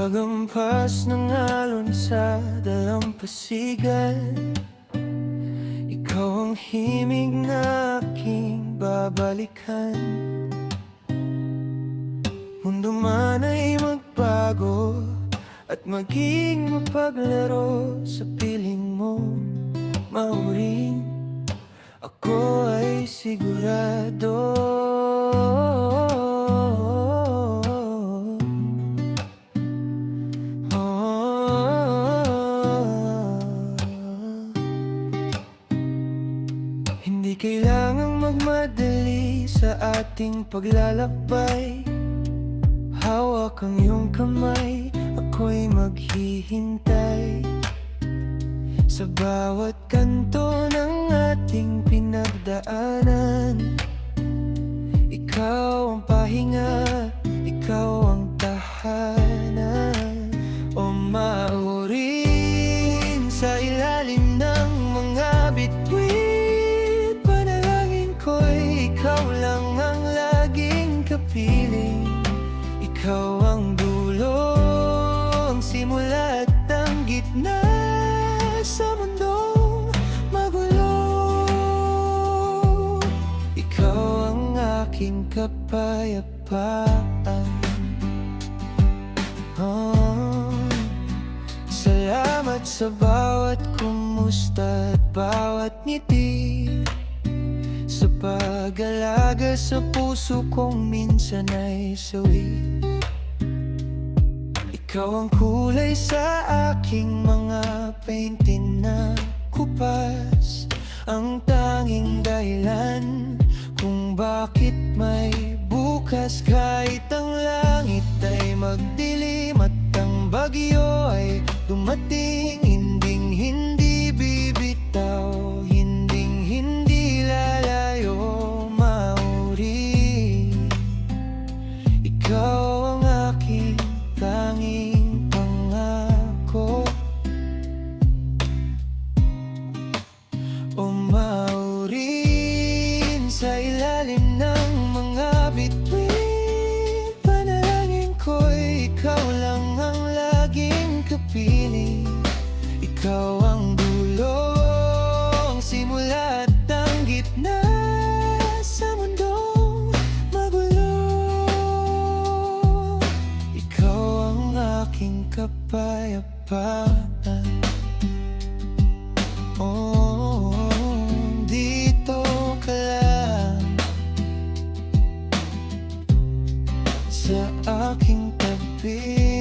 Hagampas ng alon sa dalampasigan, ikaw ang himig na aking babalikan. Mundo man ay magbago at maging mapaglaro sa piling mo, mauring ako ay sigurado. Hindi kailangang magmadali sa ating paglalakbay. Hawak ang iyong kamay, ako'y maghihintay. Sa bawat kanto ng ating pinagdaanan, ikaw ang pahinga, ikaw ang tahanan. O maurin sa ilalim ng mga bituin, panalangin ko'y ikaw lang ang laging kapiling. Ikaw ang dulo, ang simula at ang gitna sa mundong magulo. Ikaw ang aking kapayapaan. Salamat sa bawat kumusta at bawat ngiti, sa pag-alaga sa puso kong minsan ay sawi. Ikaw ang kulay sa aking mga painting na kupas, ang tanging dahilan kung bakit may bukas. Kahit ang langit ay magdilim at ang bagyo ay dumating, hinding-hindi bibitaw, hinding-hindi lalayo, mauri. Ikaw ang aking tanging pangako. O maurin sa ilalim ng mga bituin, panalangin ko'y ikaw lang ang laging kapiling. Ikaw ang dulo, ang simula at ang gitna sa mundong magulo. Ikaw ang aking kapayapaan. Oh, dito ka lang sa aking tabi.